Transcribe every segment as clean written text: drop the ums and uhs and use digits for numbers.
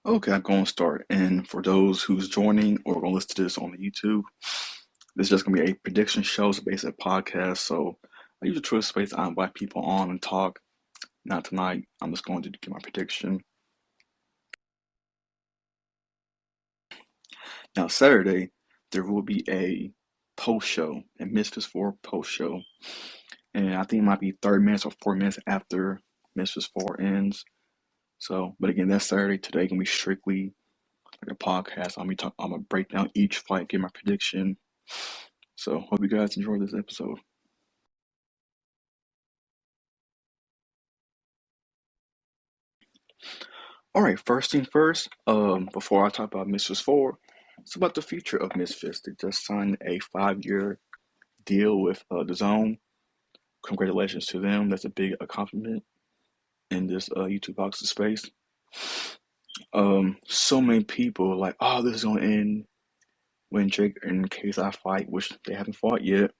Okay, I'm going to start. And for those who's joining or going to listen to this on the YouTube, this is just going to be a prediction show. It's based on a podcast. So I use a Twitter space. I invite people on and talk. Not tonight. I'm just going to give my prediction. Now, Saturday, there will be a post show, a Misfits 4 post show. And I think it might be 30 minutes or 4 minutes after Misfits 4 ends. So, but again, that's Saturday. Today going to be strictly like a podcast. I'm gonna break down each fight, give my prediction. So hope you guys enjoy this episode. All right, first thing first. Before I talk about Misfits 4, it's about the future of Misfits. They just signed a 5-year deal with the Zone. Congratulations to them. That's a big accomplishment in this YouTube boxing space. So many people are like, oh, this is gonna end when Jake and KSI fight, which they haven't fought yet.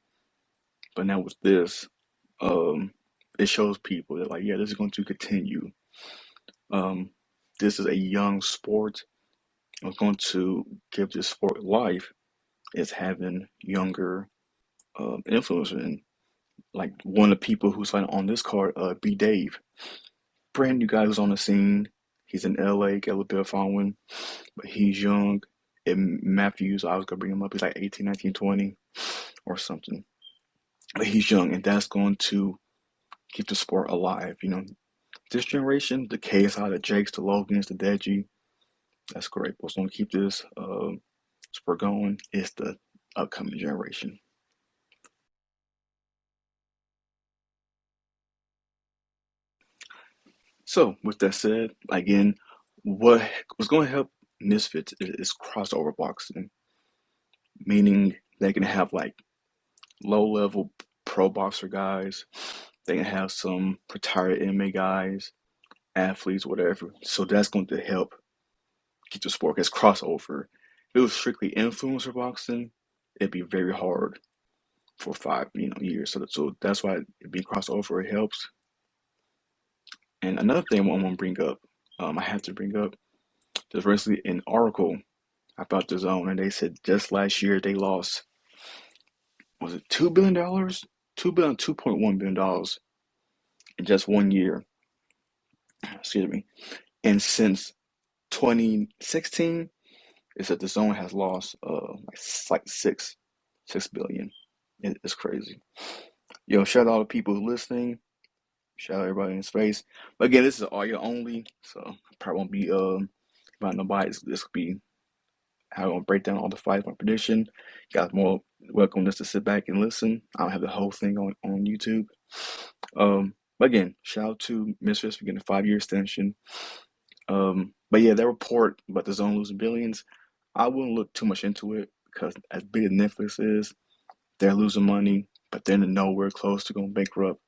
But now with this, um, it shows people that like, yeah, this is going to continue. Um, this is a young sport. What's going to give this sport life is having younger influencers. And like one of the people who's fighting on this card, B Dave, brand new guy who's on the scene. He's in LA, got a little bit of following, but he's young. And Matthews, I was gonna bring him up. He's like 18, 19, 20 or something. But he's young, and that's going to keep the sport alive. This generation, the KSI, the Jakes, the Logans, the Deji, that's great. What's going to keep this sport going is the upcoming generation. So, with that said, again, what was going to help Misfits is crossover boxing, meaning they can have like low level pro boxer guys, they can have some retired MMA guys, athletes, whatever. So, that's going to help keep the sport as crossover. If it was strictly influencer boxing, it'd be very hard for 5 years. So that's why it being crossover it helps. And another thing I want to bring up, I have to bring up, there's recently an article about the zone, and they said just last year they lost, was it $2 billion, 2 billion, $2.1 billion in just one year. Excuse me. And since 2016, it said the zone has lost like 6 billion. It's crazy. Yo, shout out to people who listening. Shout out everybody in space. But again, this is audio only, so I probably won't be about nobody. This could be how I'm gonna break down all the fights, my prediction. You guys more welcome just to sit back and listen. I don't have the whole thing on YouTube. But again, shout out to Misfits for getting a 5-year extension. But yeah, that report about the zone losing billions, I wouldn't look too much into it because as big as Netflix is, they're losing money, but they're nowhere close to going bankrupt.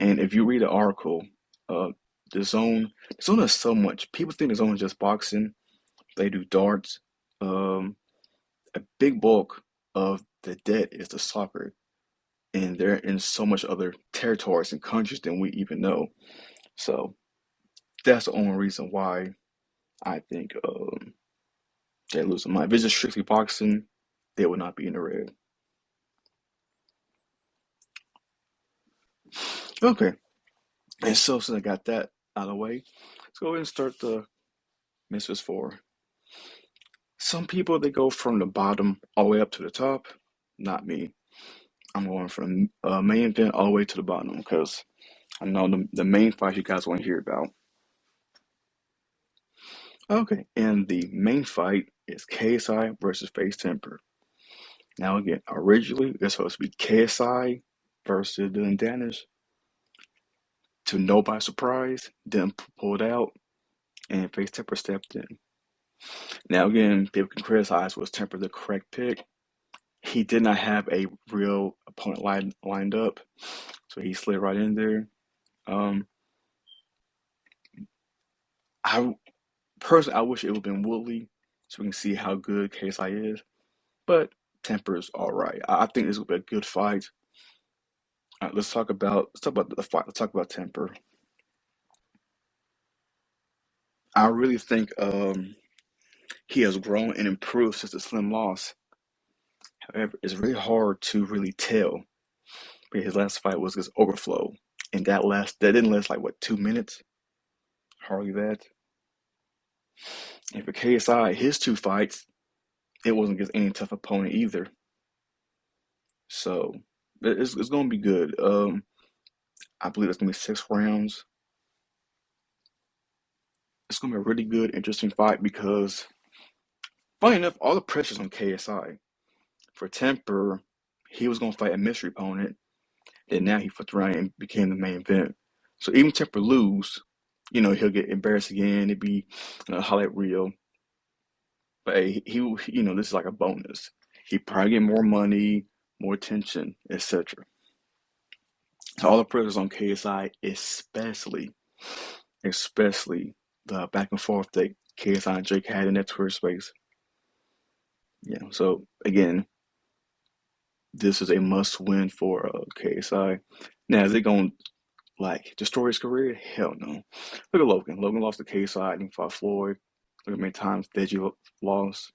And if you read the article, uh, the zone does so much. People think the zone is just boxing. They do darts. Um, a big bulk of the debt is the soccer, and they're in so much other territories and countries than we even know. So that's the only reason why I think they're losing money. If it's just strictly boxing, they would not be in the red. Okay, and so since I got that out of the way, let's go ahead and start the Misfits 4. Some people they go from the bottom all the way up to the top. Not me. I'm going from main event all the way to the bottom because I know the main fight you guys want to hear about. Okay, and the main fight is KSI versus Faze Temperrr. Now again, originally it's supposed to be KSI versus Dylan Dennis. To nobody's surprise, Dylan pulled out and Faze Temperrr stepped in. Now again, people can criticize was Temperrr the correct pick. He did not have a real opponent lined up, so he slid right in there. Um, I personally, I wish it would have been Woodley so we can see how good KSI is, but Temperrr's all right. I think this will be a good fight. All right, let's talk about the fight. Let's talk about Temperrr. I really think he has grown and improved since the Slim loss. However, it's really hard to really tell. But his last fight was against Overflow, and that didn't last like what 2 minutes, hardly that. And for KSI, his two fights, it wasn't against any tough opponent either. So it's going to be good. I believe it's going to be 6 rounds. It's going to be a really good, interesting fight because, funny enough, all the pressure's on KSI. For Temperrr, he was going to fight a mystery opponent, and now he flipped around and became the main event. So even Temperrr lose, he'll get embarrassed again. It'd be highlight reel. But hey, this is like a bonus. He probably get more money, more attention, etc. So all the pressure's on KSI, especially the back and forth that KSI and Jake had in that Twitter space. Yeah. So again, this is a must win for KSI. Now, is it going to like destroy his career? Hell no. Look at Logan. Logan lost to KSI and he fought Floyd. Look at how many times Deji lost.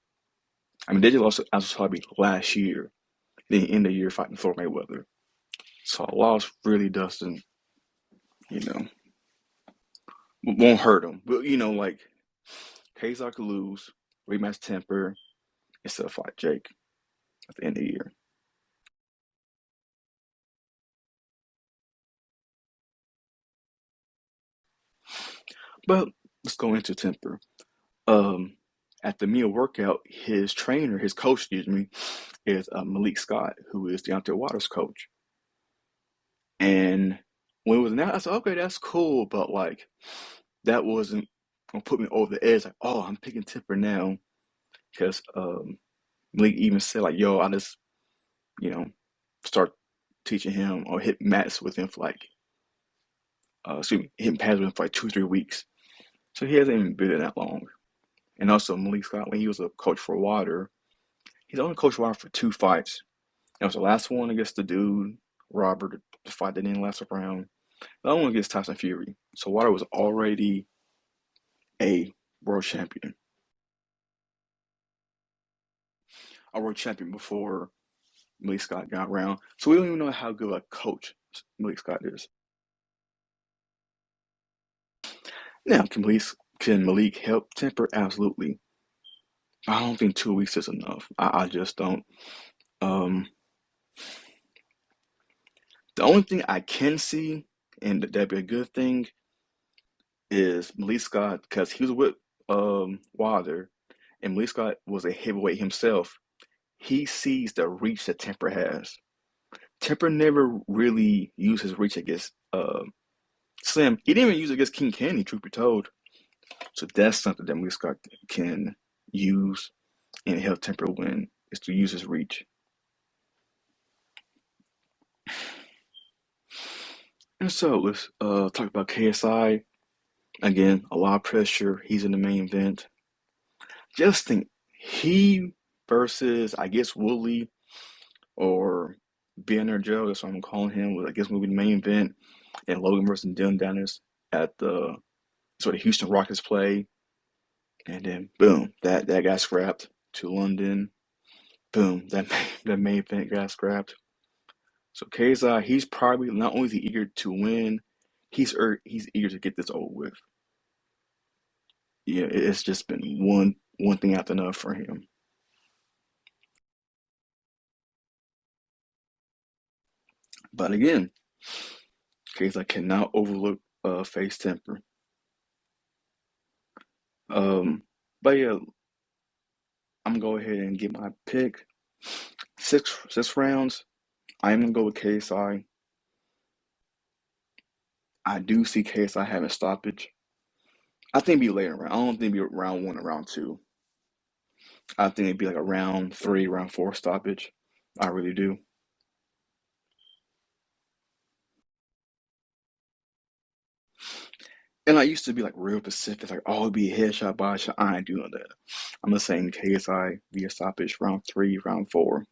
I mean, Deji lost as probably last year. Then end the year fighting Floyd Mayweather. So a loss really doesn't, you know, won't hurt him. But like KSI could lose, rematch Temperrr, instead of fight Jake at the end of the year. But let's go into Temperrr. Um, at the Mia workout, his coach, excuse me, is Malik Scott, who is Deontay Wilder's coach. And when it was announced, I said, okay, that's cool, but like that wasn't gonna put me over the edge. Like, oh, I'm picking Temperrr now because Malik even said like, yo, I just you know start teaching him or hit mats with him for like, hitting pads with him for like 2 3 weeks. So he hasn't even been there that long. And also Malik Scott, when he was a coach for Wilder, he's only coached Wilder for 2 fights. That was the last one against the dude, Robert, the fight that didn't last a round. The other one against Tyson Fury. So Wilder was already a world champion. A world champion before Malik Scott got around. So we don't even know how good a coach Malik Scott is. Now, can Malik help Temperrr? Absolutely. I don't think 2 weeks is enough. I just don't. Um, the only thing I can see, and that'd be a good thing, is Malik Scott, because he was with Wilder, and Malik Scott was a heavyweight himself. He sees the reach that Temperrr has. Temperrr never really used his reach against Slim. He didn't even use it against King Candy, truth be told. So that's something that Malik Scott can use and help Temperrr win, is to use his reach. And so let's talk about KSI. Again, a lot of pressure. He's in the main event. Just think, he versus, I guess, Woolley or Banner Joe, that's what I'm calling him, I guess will be the main event. And Logan versus Dylan Dennis at the sort of Houston Rockets play. And then boom, that got scrapped to London. Boom, that main event got scrapped. So KSI, he's probably not only is he eager to win, he's eager to get this over with. Yeah, it's just been one thing after another for him. But again, KSI cannot overlook Faze Temperrr. Um, but yeah, I'm gonna go ahead and get my pick. Six rounds. I'm gonna go with KSI. I do see KSI having stoppage. I think it'd be later round. I don't think it'd be round one or round two. I think it'd be like a round three, round four stoppage. I really do. And I used to be like real specific, like, oh, it'd be a headshot, body shot. I ain't doing that. I'm just saying KSI via stoppage, round three, round four.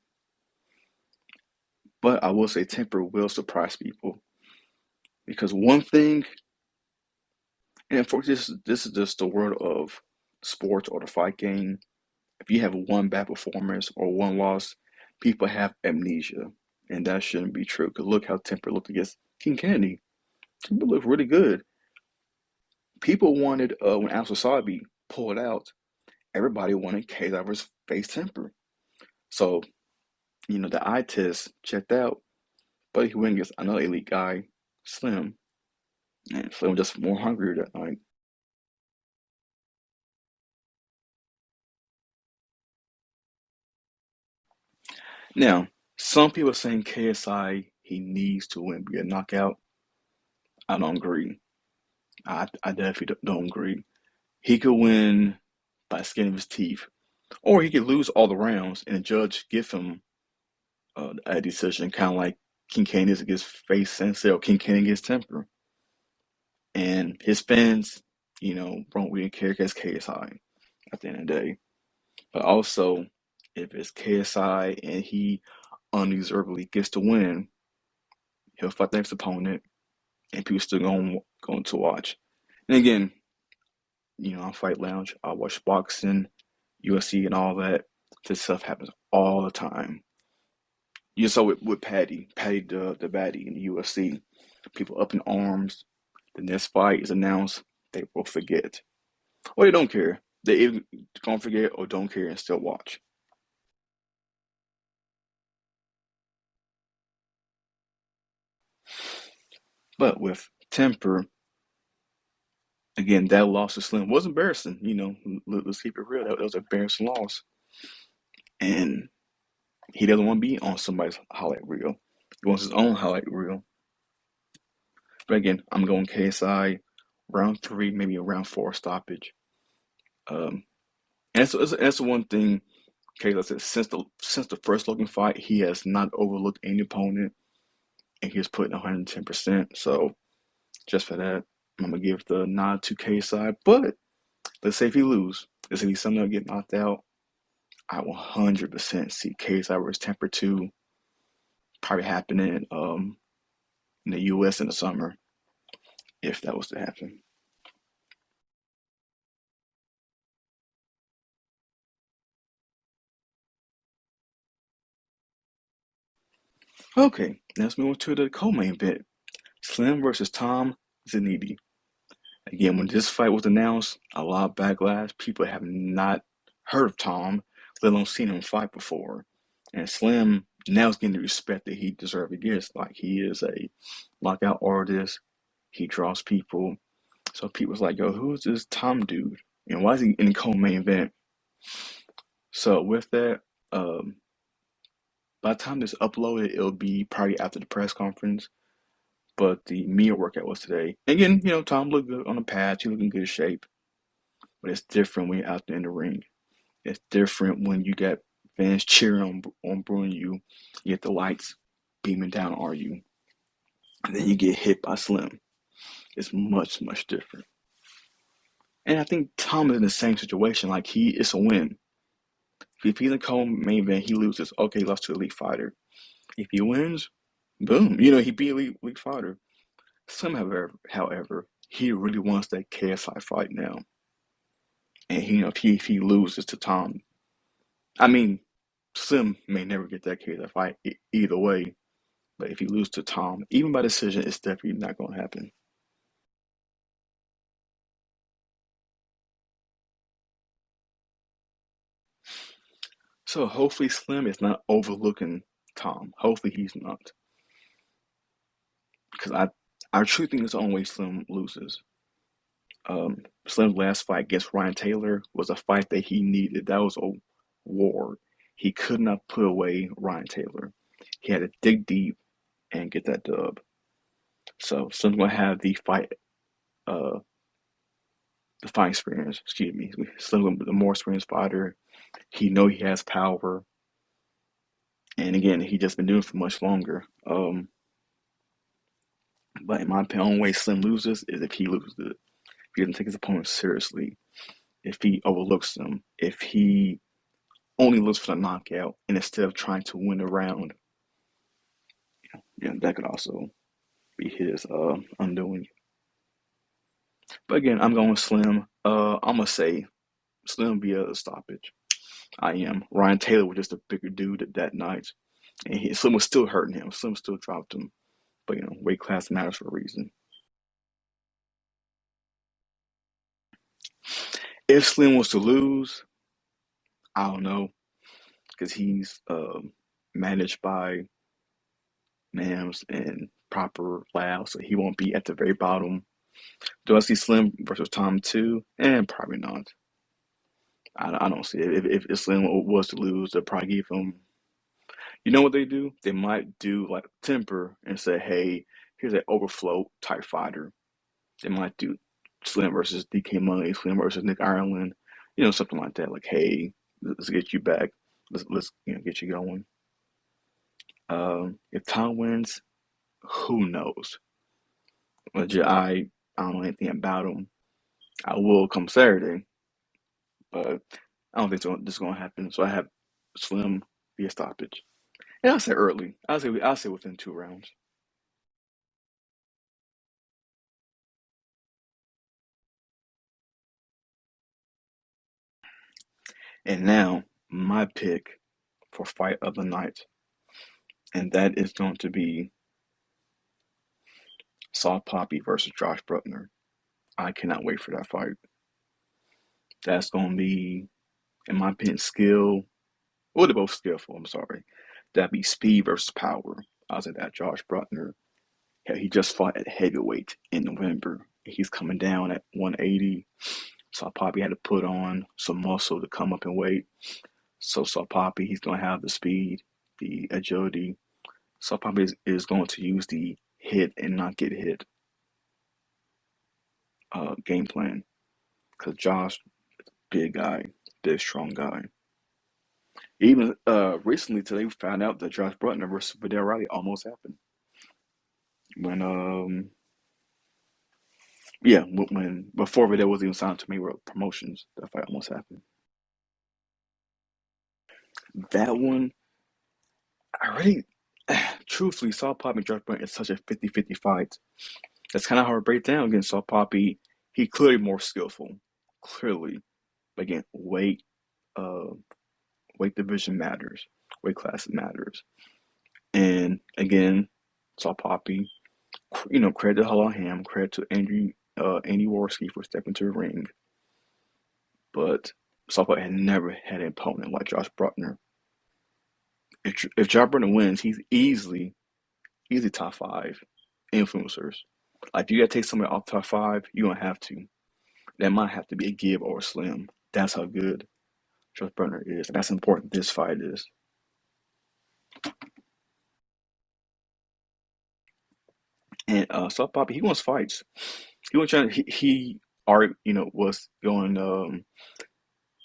But I will say Temperrr will surprise people because one thing, And for this is just the world of sports or the fight game. If you have one bad performance or one loss, people have amnesia, and that shouldn't be true. Because look how Temperrr looked against King Kennedy. Temperrr looked really good. People wanted when Al Sabi pulled out, everybody wanted KSI versus Faze Temperrr. So the eye test checked out, but he went against another elite guy, Slim, and Slim was just more hungry that night. Now, some people are saying KSI he needs to win via knockout. I don't agree. I definitely don't agree. He could win by the skin of his teeth, or he could lose all the rounds and the judge give him a decision, kind of like King Kincaid against Face Sensei or King Kincaid against Temper. And his fans, won't really care against KSI at the end of the day. But also, if it's KSI and he undeservedly gets to win, he'll fight the next opponent, and people still going to watch. And again, on Fight Lounge, I watch boxing, UFC, and all that. This stuff happens all the time. You saw it with Patty the baddie in the UFC. People up in arms. The next fight is announced. They will forget, or they don't care. They either gonna forget or don't care and still watch. But with Temper, again, that loss to Slim was embarrassing. Let's keep it real. That was an embarrassing loss, and he doesn't want to be on somebody's highlight reel. He wants his own highlight reel. But again, I'm going KSI round three, maybe a round four stoppage. Um, and that's the one thing. Okay, let's say since the first Logan fight, he has not overlooked any opponent, and he's putting 110%. So just for that, I'm gonna give the nod to KSI. But let's say if he lose, let's say he somehow get knocked out, I 100% see KSI versus Temper 2 probably happening in the US in the summer if that was to happen. Okay, let's move on to the co-main event. Slim versus Tom Zanetti. Again, when this fight was announced, a lot of backlash. People have not heard of Tom, let alone seen him fight before. And Slim now is getting the respect that he deserves to get. Like he is a knockout artist. He draws people. So people's like, yo, who is this Tom dude? And why is he in the co-main event? So with that, by the time this uploaded, it'll be probably after the press conference. But the media workout was today. Again, Tom looked good on the pads. He looked in good shape. But it's different when you're out there in the ring. It's different when you got fans cheering on Bruin you. You get the lights beaming down on you. And then you get hit by Slim. It's much, much different. And I think Tom is in the same situation. Like it's a win. If he's in the main event, he loses. Okay, he lost to an elite fighter. If he wins, boom. He beat elite fighter. Slim, however, he really wants that KSI fight now. And if he loses to Tom, I mean, Slim may never get that KSI fight either way. But if he loses to Tom, even by decision, it's definitely not going to happen. So hopefully Slim is not overlooking Tom. Hopefully he's not, because I truly think it's the only way Slim loses. Slim's last fight against Ryan Taylor was a fight that he needed. That was a war. He could not put away Ryan Taylor. He had to dig deep and get that dub. So Slim's gonna have uh, the fight experience. Excuse me. Slim's the more experienced fighter. He know he has power. And again, he just been doing it for much longer. But in my opinion, the only way Slim loses is if he loses it. If he doesn't take his opponent seriously, if he overlooks them, if he only looks for the knockout and instead of trying to win a round, that could also be his undoing. But again, I'm going Slim. I'm gonna say Slim via stoppage. I am. Ryan Taylor was just a bigger dude that night, and Slim was still hurting him. Slim still dropped him. But weight class matters for a reason. If Slim was to lose, I don't know, because he's managed by NAMS and proper lab, so he won't be at the very bottom. Do I see Slim versus Tom too? And probably not. I don't see it. If Slim was to lose, they'll probably give him. You know what they do? They might do like Temperrr and say, "Hey, here's an overflow type fighter." They might do Slim versus DK Money, Slim versus Nick Ireland, something like that. Like, hey, let's get you back. Let's get you going. If Tom wins, who knows? I don't know anything about him. I will come Saturday, but I don't think this is gonna happen. So I have Slim via stoppage. And I'll say early. I'll say within 2 rounds. And now my pick for fight of the night, and that is going to be Saw Papi versus Josh Brueckner. I cannot wait for that fight. That's going to be, in my opinion, skill. Well, they're both skillful. I'm sorry. That'd be speed versus power. I was at that Josh Brueckner. Yeah, he just fought at heavyweight in November. He's coming down at 180. So Papi had to put on some muscle to come up in weight. So Papi, he's going to have the speed, the agility. So Papi is going to use the hit and not get hit game plan. Because Josh, big guy, big strong guy. Even recently today, we found out that Josh Brueckner versus Vidal Riley almost happened. When yeah, when before Vidal was even signed to Mayweather Promotions, that fight almost happened. That one, I really, truthfully, Saw Papi and Josh Brueckner is such a 50-50 fight. That's kind of hard to break down. Again, Saw Papi, he clearly more skillful, clearly. But again, uh, weight division matters, weight class matters, and again, Saw Papi. Credit to Hall Ham, credit to Andy Warski for stepping to the ring. But Suffolk had never had an opponent like Josh Brueckner. If Josh Brueckner wins, he's easily top five influencers. Like, if you gotta take somebody off top five, you don't have to. That might have to be a give or a slim. That's how good Josh Brueckner is, and that's important this fight is. And South Bobby, he wants fights. He was trying. He already, was going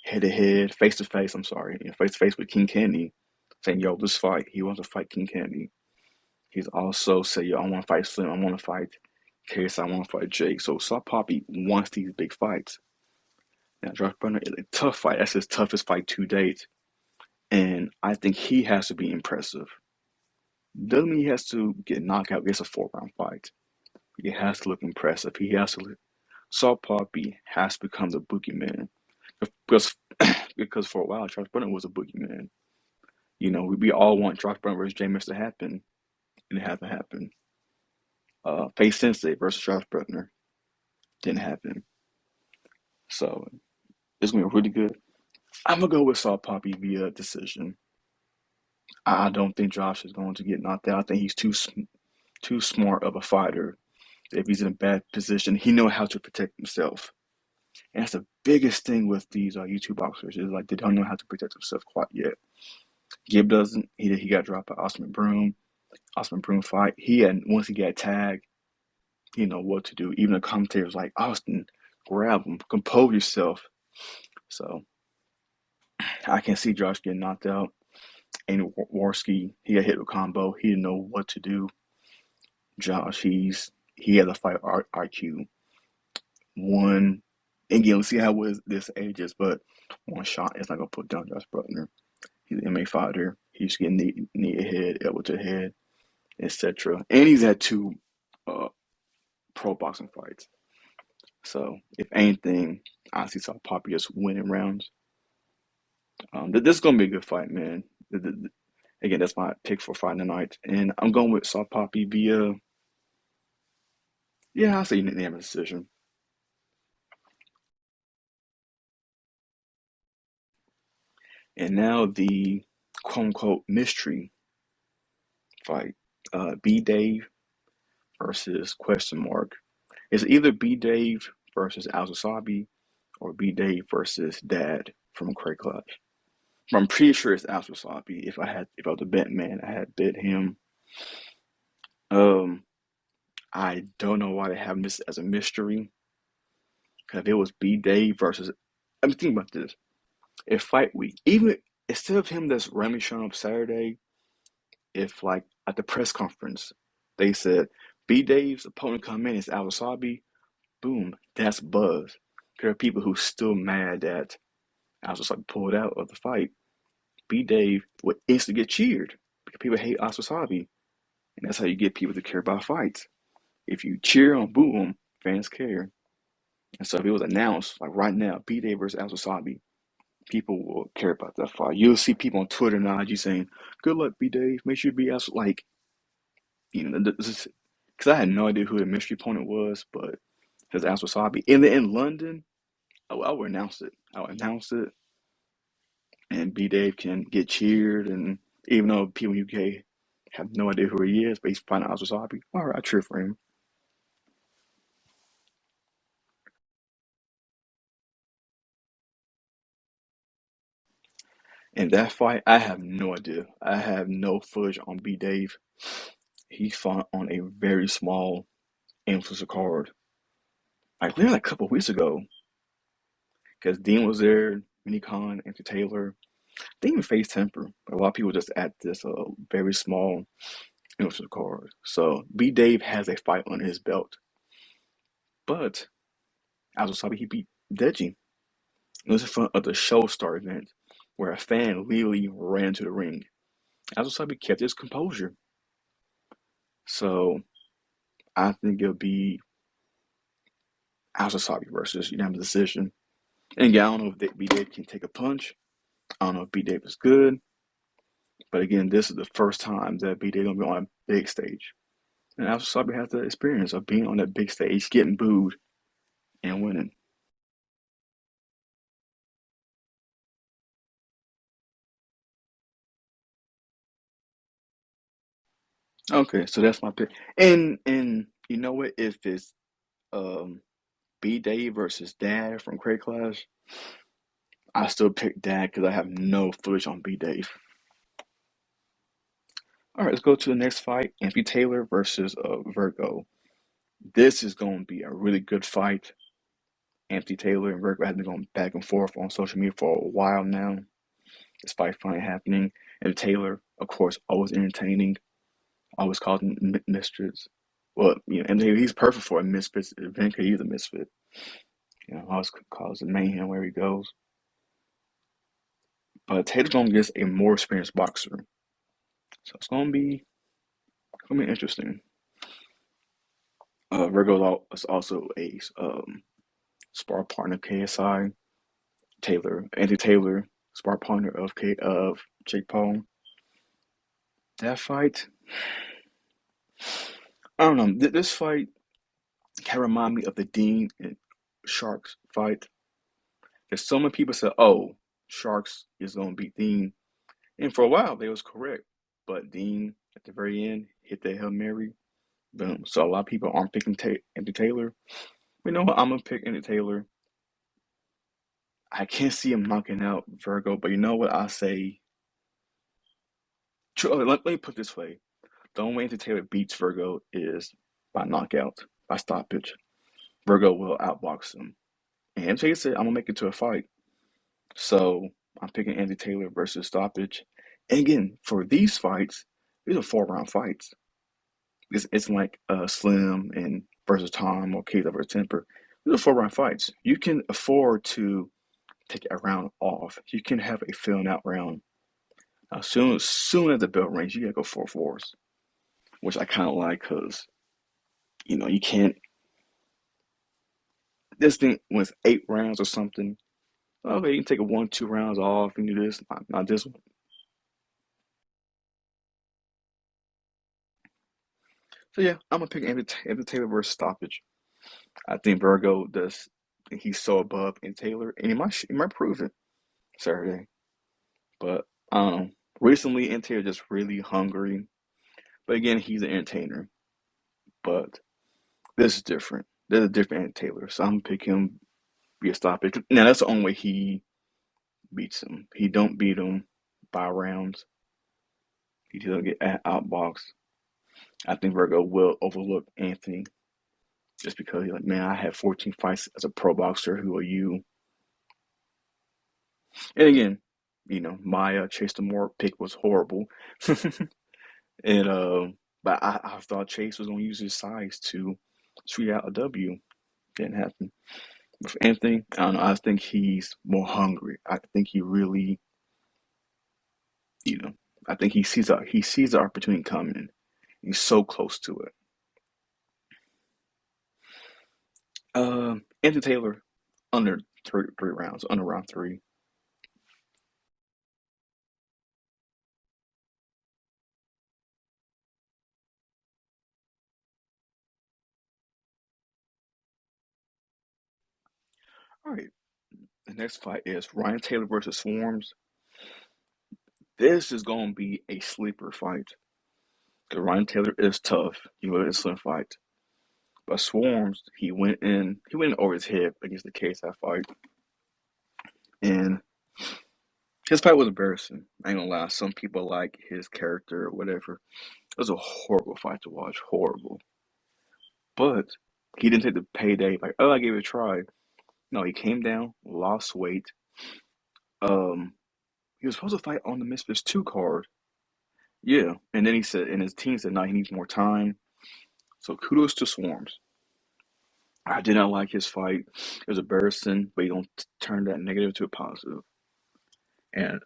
head to head, face to face. I'm sorry, face to face with King Candy, saying, "Yo, this fight." He wants to fight King Candy. He's also said, "Yo, I want to fight Slim. I want to fight KSI. I want to fight Jake." So South Poppy wants these big fights. Now Josh Brueckner is a tough fight. That's his toughest fight to date, and I think he has to be impressive. Doesn't mean he has to get knocked out. It's a 4 round fight. He has to look impressive. He has to. Saul Poppy has become the boogeyman because because for a while Josh Brueckner was a boogeyman. We all want Josh Brueckner versus Jameis to happen, and it hasn't happened. Faze Sensei versus Josh Brueckner didn't happen, so it's gonna be really good. I'm gonna go with Saul Poppy via decision. I don't think Josh is going to get knocked out. I think he's too smart of a fighter. If he's in a bad position, he knows how to protect himself. And that's the biggest thing with these YouTube boxers is like they don't know how to protect themselves quite yet. Gibb doesn't. He got dropped by Osman Broom. Osman Broom fight. Once he got tagged, he know what to do. Even the commentators like Austin, grab him, compose yourself. So I can see Josh getting knocked out. And Warski, he got hit with combo. He didn't know what to do. Josh, he had a fight IQ. One, again, let's see how this ages, but one shot is not gonna put down Josh Brueckner. He's an MMA fighter. He's getting knee ahead, elbow to head, etc. And he's had two uh, pro boxing fights. So if anything, I honestly saw Papi just winning rounds. This is gonna be a good fight, man. Again, that's my pick for fight tonight, and I'm going with Saw Papi via, yeah, I'll say unanimous decision. And now the quote unquote mystery fight, B Dave versus question mark. It's either B Dave versus Al Wasabi or B Dave versus Dad from Craig Clutch. I'm pretty sure it's Al Wasabi. If I was a bet man, I had bet him. Um, I don't know why they have this as a mystery. Because if it was B Dave versus, I mean, think about this. If fight week, even instead of him that's randomly showing up Saturday, if like at the press conference they said B Dave's opponent come in is Al Wasabi, boom, that's buzz. There are people who still mad that Al Wasabi pulled out of the fight. B Dave would instantly get cheered because people hate Al Wasabi, and that's how you get people to care about fights. If you cheer on boom, fans care. And so if it was announced like right now, B Dave versus Al Wasabi, people will care about that fight. You'll see people on Twitter and IG saying, "Good luck, B Dave. Make sure you be as like." Because I had no idea who the mystery opponent was, but his ass Wasabi. In London, I would announce it. I would announce it, and B Dave can get cheered. And even though people in UK have no idea who he is, but he's finding out Wasabi, all right, I cheer for him. In that fight, I have no idea. I have no footage on B Dave. He fought on a very small influencer card, like literally like a couple of weeks ago, because Dean was there, Mini Khan, Anthony Taylor. They even face Temperrr. A lot of people just at this very small influencer card. So B Dave has a fight on his belt, but as was he beat Deji. It was in front of the Showstar event where a fan literally ran to the ring. As Wasabi kept his composure. So I think it'll be Al Wasabi versus unanimous decision. And again, I don't know if B Dave can take a punch. I don't know if B Dave is good. But again, this is the first time that B Dave gonna be on a big stage. And Al Wasabi has the experience of being on that big stage, getting booed and winning. Okay, so that's my pick. And you know what? If it's um B Dave versus Dad from Craig Clash, I still pick Dad because I have no footage on B Dave. All right, let's go to the next fight. Anthony Taylor versus Virgo. This is going to be a really good fight. Anthony Taylor and Virgo have been going back and forth on social media for a while now. This fight finally happening. And Taylor, of course, always entertaining, always causing misfits. Well, and he's perfect for a Misfits event because he's a Misfit. Always causing mayhem where he goes. But Taylor's going to get a more experienced boxer. So it's going to be interesting. Virgo is also a spar partner of KSI. Anthony Taylor, spar partner of Jake Paul. That fight, I don't know. This fight can remind me of the Dean and Sharks fight. There's so many people said, "Oh, Sharks is gonna beat Dean," and for a while they was correct. But Dean at the very end hit that Hail Mary, boom. So a lot of people aren't picking Anthony Taylor. You know what? I'm gonna pick Anthony Taylor. I can't see him knocking out Virgo, but you know what? I say. Let me put it this way: the only way Anthony Taylor beats Virgo is by knockout, by stoppage. Virgo will outbox him. And Anthony said, "I'm gonna make it to a fight." So I'm picking Anthony Taylor versus stoppage. And again, for these fights, these are 4 round fights. It's like Slim and versus Tom or Keith versus Temperrr. These are 4 round fights. You can afford to take a round off. You can have a filling out round. Soon as the bell rings, you gotta go 4 fours, which I kind of like because you can't. This thing was 8 rounds or something. Okay, you can take it 1, 2 rounds off and do this. Not this one. So yeah, I'm gonna pick Anthony Taylor versus stoppage. I think Virgo does. He's so above in Taylor, and he might prove it Saturday. But I don't know. Recently, Taylor just really hungry. But again, he's an entertainer. But this is different. There's a different Taylor, so I'm gonna pick him via stoppage. Now that's the only way he beats him. He don't beat him by rounds. He doesn't get outboxed. I think Virgo will overlook Anthony just because he's like, man, I had 14 fights as a pro boxer. Who are you? And again, my Chase the Moore pick was horrible, and but I thought Chase was gonna use his size to sweet out a W. Didn't happen. With Anthony, I don't know. I think he's more hungry. I think he really, you know, I think he sees the opportunity coming. He's so close to it. Anthony Taylor under three rounds, under round three. All right. The next fight is Ryan Taylor versus Swarms. This is going to be a sleeper fight. Because Ryan Taylor is tough. He was a slim fight. But Swarms, he went in over his head against the KSI fight. And his fight was embarrassing. I ain't gonna lie. Some people like his character or whatever. It was a horrible fight to watch. Horrible. But he didn't take the payday like, oh, I gave it a try. No, he came down, lost weight. Um, he was supposed to fight on the Misfits 2 card. Yeah. And then he said, and his team said, no, he needs more time. So kudos to Swarms. I did not like his fight. It was embarrassing, but you don't turn that negative to a positive. And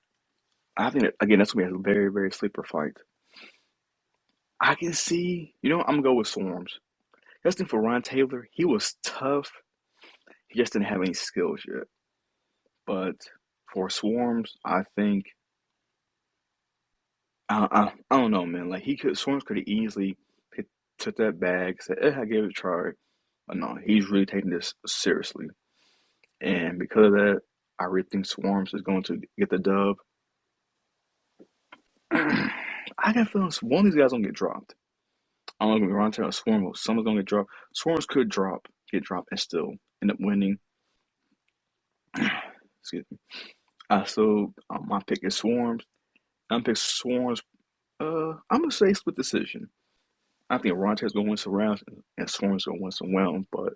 I think that, again, that's gonna be a very, very sleeper fight. I can see, I'm gonna go with Swarms. That's the thing for Ryan Taylor. He was tough. He just didn't have any skills yet. But for Swarms, I think I don't know, man. Like Swarms could have easily took that bag, said, I gave it a try. But no, he's really taking this seriously. And because of that, I really think Swarms is going to get the dub. I got feelings one of these guys gonna get dropped. I don't know if Ron Taylor Swarm or someone's gonna get dropped. Swarms could get dropped, and still end up winning. Excuse me. So my pick is Swarms. I'm pick Swarms. I'm gonna say split decision. I think Ron Taylor's gonna win some rounds, and Swarms gonna win some rounds, but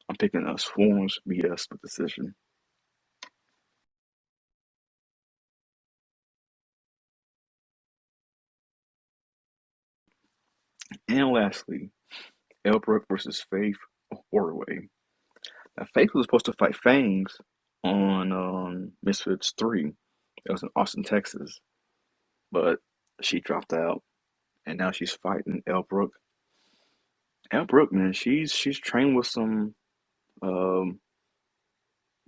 I'm picking Swarms via split decision. And lastly, Elbrook versus Faith Horway. Now, Faith was supposed to fight Fangs on Misfits 3. That was in Austin, Texas. But she dropped out, and now she's fighting Elbrook. Elbrook, man, she's trained with some um,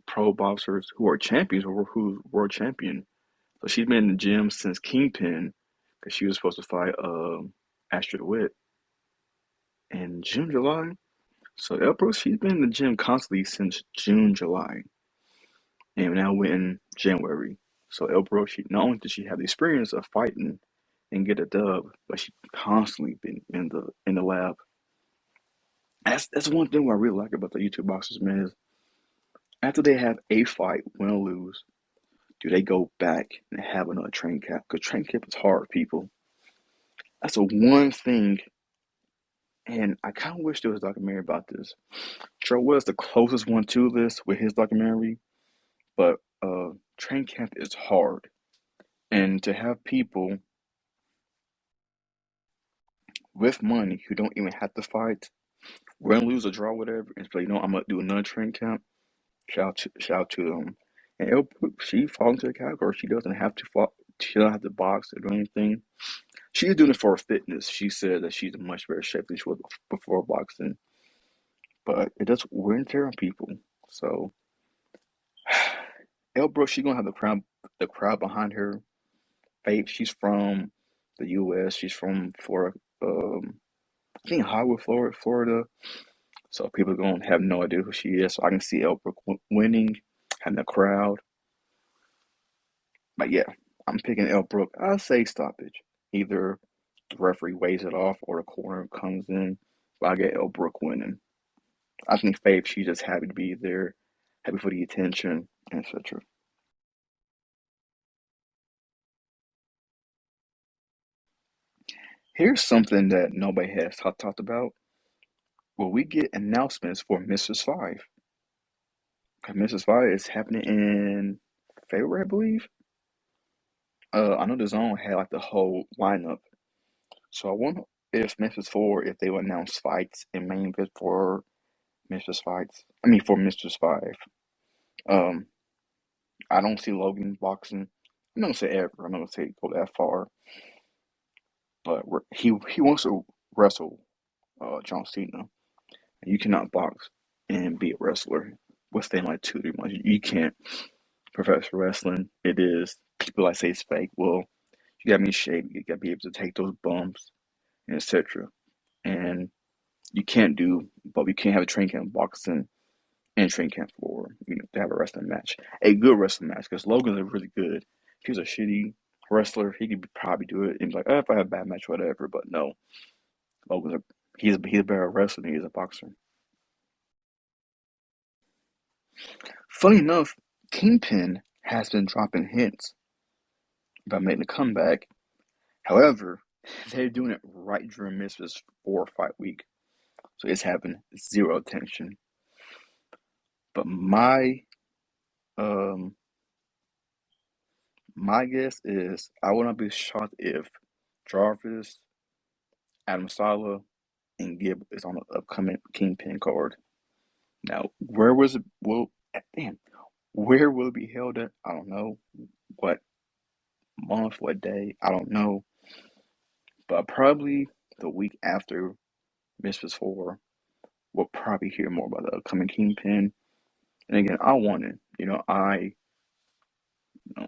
pro boxers who are champions, or who world champion. So she's been in the gym since Kingpin, because she was supposed to fight Astrid Witt in June, July. So Elbrook, she's been in the gym constantly since June, July, and now we're in January. So Elbrook, she not only did she have the experience of fighting and get a dub, but she constantly been in the lab. That's one thing I really like about the YouTube boxers, man, is after they have a fight, win or lose, do they go back and have another train cap? Because train cap is hard, people. That's the one thing, and I kind of wish there was a documentary about this. Joe was the closest one to this with his documentary, but train camp is hard, and to have people with money who don't even have to fight, win, lose, or draw, whatever, and say, I'm gonna do another train camp. Shout out to them. And she falls into the category. She doesn't have to fall. She doesn't have to box or do anything. She's doing it for her fitness. She said that she's in much better shape than she was before boxing. but it does wear and tear on people. So Elle Brooks, she's gonna have the crowd behind her. Faith, she's from the U.S. She's from Florida. I think Hollywood, Florida. So people are gonna have no idea who she is. So I can see Elle Brooks winning, having a crowd. But yeah, I'm picking Elle Brooks. I say stoppage. Either the referee weighs it off or the corner comes in. But I get Elle Brooks winning. I think Faith, she's just happy to be there, happy for the attention, etc. Here's something that nobody has talked about. Will we get announcements for Mrs. Five? 'Cause Mrs. Five is happening in February, I believe. I know the Zone had like the whole lineup, so I wonder if Memphis Four, if they will announce fights in main event for Memphis fights. I mean for Mrs. Five. Um, I don't see Logan boxing. I'm not gonna say ever. I'm not gonna say go that far, but he wants to wrestle John Cena. You cannot box and be a wrestler within like 2 3 months. You can't. Professional wrestling, it is people like say it's fake. Well, you gotta be in shape. You gotta be able to take those bumps and etc. And you can't do, but we can't have a training camp boxing and training camp for to have a wrestling match, a good wrestling match. Because Logan's a really good. If he was a shitty wrestler, he could probably do it and be like, oh, if I have a bad match, whatever. But no, Logan's a he's a better wrestler than he is a boxer. Funny enough, Kingpin has been dropping hints about making a comeback. However, they're doing it right during Misfits 4 fight week, so it's having zero attention. But um my guess is I would not be shocked if Jarvis, Adam Sala, and Gibb is on the upcoming Kingpin card. Now, where was it? Well, damn, where will it be held at? I don't know. What month? What day? I don't know. But probably the week after Misfits 4, we'll probably hear more about the upcoming Kingpin. And again, I want it.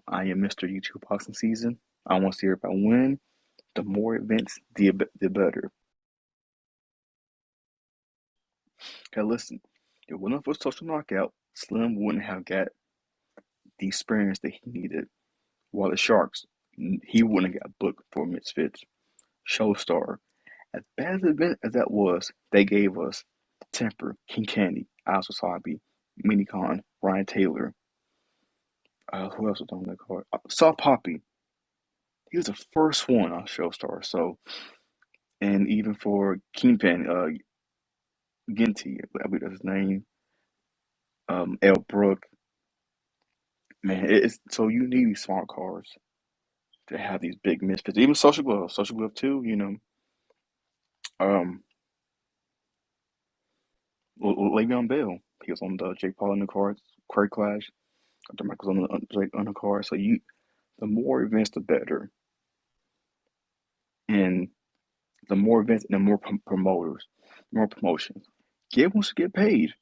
I am Mr. YouTube boxing season. I want to see everybody win. The more events, the better. Okay, listen. If it wasn't for social knockout, Slim wouldn't have got the experience that he needed. While the Sharks, he wouldn't have got booked for Misfits, Showstar. As bad as an event as that was, they gave us Temperrr, King Candy, Al Wasabi, Minicon, Ryan Taylor. Who else was on that card? Saw Papi. He was the first one on Showstar. So, and even for Kingpin, Ginty, I believe that's his name. L. Brook. Man, it's so you need these smart cards to have these big misfits. Even Social Glove too. Um, Le'Veon Bell, he was on the Jake Paul undercard, Quirk Clash. After Michael's on the Jake undercard. So the more events, the better, and the more events and the more promoters, more promotions. Get wants to get paid.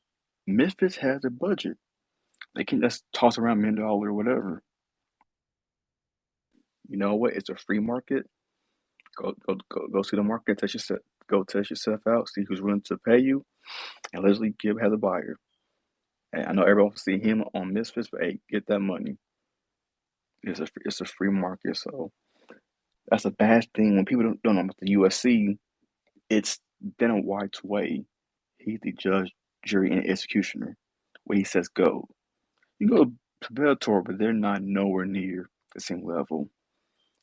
Misfits has a budget. They can just toss around $1 million or whatever. You know what? It's a free market. Go see the market. Go test yourself out. See who's willing to pay you, and Leslie Gibb has a buyer. And I know everyone wants to see him on Misfits, but hey, get that money. It's a free market, so that's a bad thing when people don't know about the USC. It's Dana White's way. He's the judge, jury, and executioner. Where he says go. You go to Bellator, but they're not nowhere near the same level.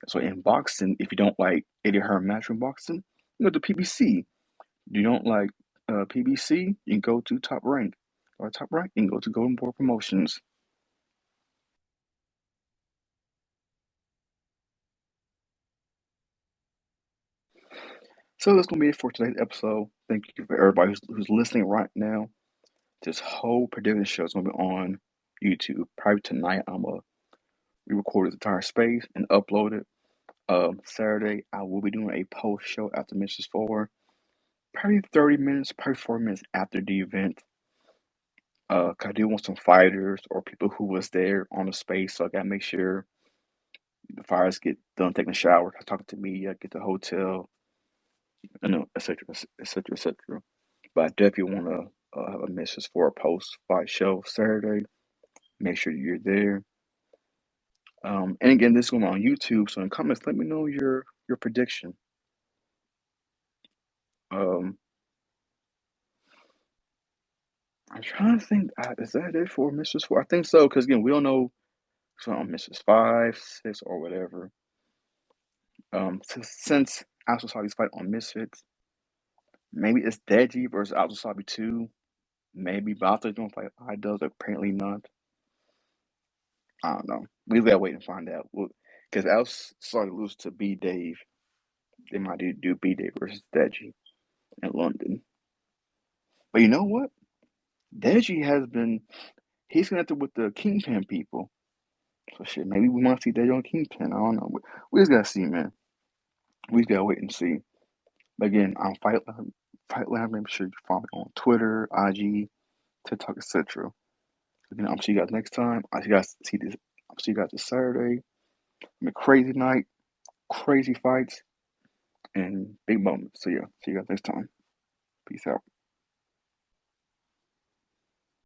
So in boxing, if you don't like Eddie Hearn matchroom boxing, you go to PBC. You don't like PBC, you can go to Top Rank. Or Top Rank, you can go to Golden Boy Promotions. So that's gonna be it for today's episode. Thank you for everybody who's listening right now. This whole prediction show is gonna be on YouTube. Probably tonight, I'm gonna re-record this entire space and upload it. Saturday, I will be doing a post show after Missions 4. probably 30 minutes, probably 40 minutes after the event. 'Cause I do want some fighters or people who was there on the space, so I gotta make sure the fighters get done taking a shower, talking to me, get to the hotel, etc., etc., etc. But I definitely want to have a message for a post-fight show Saturday. Make sure you're there. And again, this is going on YouTube, so in the comments, let me know your prediction. Um, I'm trying to think. Is that it for Mrs. Four? I think so, because again, we don't know what's on Mrs. Five, Six, or whatever. Since Astro Sabi's fight on Misfits, maybe it's Deji versus Astro Sabi 2. Maybe Bata gonna fight I-Dubs. Apparently not. I don't know. We gotta wait and find out. Because Else started to lose to B Dave. They might do B Dave versus Deji in London. But you know what? Deji has been he's connected with the Kingpin people. So shit, maybe we might see Deji on Kingpin. I don't know. We just gotta see, man. We just gotta wait and see. But again, I'm Fight Lab. Make sure you follow me on Twitter, IG, TikTok, etc. Again, I'll see you guys next time. I'll see you guys this Saturday. A crazy night, crazy fights, and big moments. So yeah, see you guys next time. Peace out.